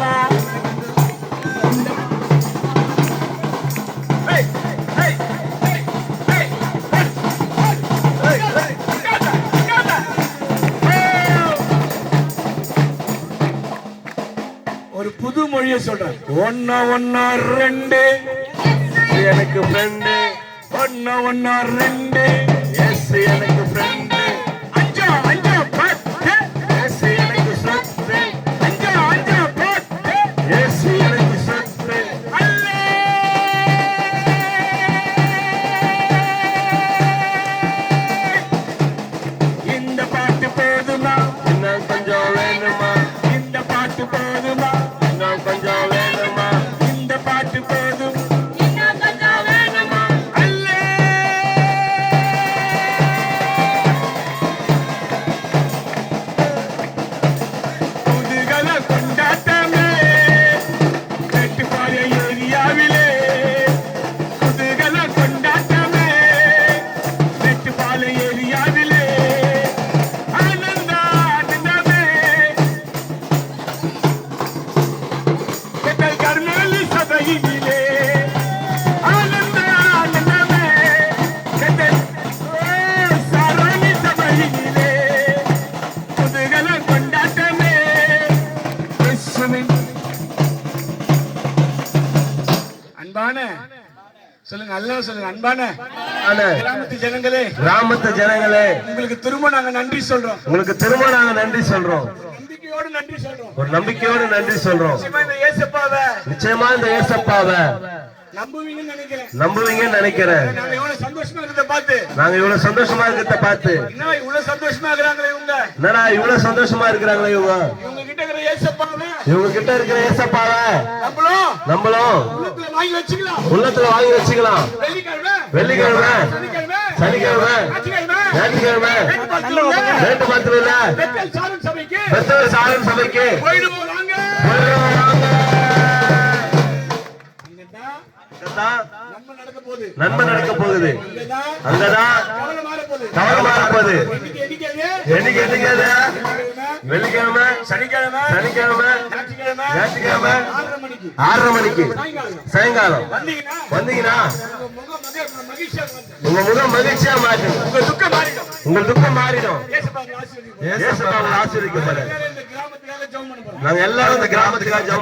போதுமா? ஒரு புது மொழியை சொல்றேன். ஒன்னா ஒன்னா ரெண்டு எனக்கு ஃப்ரெண்டு. ஒன்னா ஒன்னா ரெண்டு எஸ் எனக்கு ஃப்ரெண்டு. அஞ்சா அஞ்சா பத்து எஸ் எனக்கு சொத்து. அஞ்சா அஞ்சா பத்து எஸ் எனக்கு சொத்து. அல்லே இந்த பாட்டு போதுமா? இன்னும் கொஞ்சம் வேணுமா? இந்த பாட்டு போதுமா? இன்னும் கொஞ்சம் வேணுமா? இந்த பாட்டு போதும் இன்னும் கொஞ்சம் வேணுமா? அல்லே புதுகல கொண்டாட்டமே மேட்டுப்பாளைய ஏரியாவிலே. புதுகல கொண்டாட்டமே மேட்டுப்பாளைய ஏரியாவிலே. ஆனந்த ஆனந்தமே கர்மேலி சபையிலே. ஆனந்த ஆனந்தமே சாரணி சபையிலே. புதுகல கொண்டாட்டமே இயேசுவின். அன்பான சொல்லுங்க, அல்ல சொல்லுங்க. அன்பான கிராமத்து ஜனங்களே, கிராமத்து ஜனங்களே, உங்களுக்கு திரும்ப நாங்க நன்றி சொல்றோம். உங்களுக்கு திரும்ப நாங்க நன்றி சொல்றோம். நம்பிக்கையோடு நன்றி சொல்றோம். ஒரு நம்பிக்கையோடு நன்றி சொல்றோம். நிச்சயமா இந்த இயேசுப்பாவை நிச்சயமா இந்த ஏசப்பாவை நம்புவீங்கன்னு நினைக்கிறேன். நம்புவீங்கன்னு நினைக்கிறேன். நாங்க எவ்வளவு சந்தோஷமா இருக்கிறத பார்த்து, நாங்க இவ்வளவு சந்தோஷமா இருக்கிறத பார்த்து, என்ன இவ்வளவு சந்தோஷமா இருக்கிறாங்களே இவங்க. என்னடா இவ்வளவு சந்தோஷமா இருக்கிறாங்களே இவங்க. இவங்க கிட்ட இருக்கிற இயேசுப்பாவை இவங்க கிட்ட இருக்கிற ஏசப்பாவை நம்மளும் உள்ளத்துல வாங்கி வச்சுக்கலாம். உள்ளத்துல வாங்கி வச்சுக்கலாம். வெள்ளிக்கிழமை, வெள்ளிக்கிழமை, சனிக்கிழமை, சனிக்கிழமை, ஞாயிற்றுக்கிழமை, ஞாயிற்றுக்கிழமை, ரேட்டு பார்த்துல பெத்தேல் சாரன் சபைக்கு பெத்தவர் சாரன் சபைக்கு போயிடுவோம் வாங்க. இங்கதான் நம்ம நடக்க போகுது. நன்மை நடக்க போகுது. இங்கதான் அங்கதான் கவலை மாற போகுது. கவலை மாறப்போகுது. என்னைக்கு என்னைக்கு வெள்ளிக்கிழமை, சனிக்கிழமை, சனிக்கிழமை, ஞாயிற்றுக்கிழமை, ஞாயிற்றுக்கிழமை 6:30 மணிக்கு 6:30 மணிக்கு சாயங்காலம் வந்தீங்கன்னா வந்தீங்கன்னா மகிழ்ச்சியா வந்து உங்க முகம் மகிழ்ச்சியா மாறிடும். உங்க துக்கம் மாறிடும். உங்க துக்கம் மாறிடும். இயேசுப்பாவை ஆசீர்வதிப்பார். ஏசப்பாவை ஆசீர்வதிக்கப்படும். இந்த கிராமத்துக்காக ஜெபம் பண்ண போறோம். நாங்க எல்லாரும் இந்த கிராமத்துக்காக ஜெபம்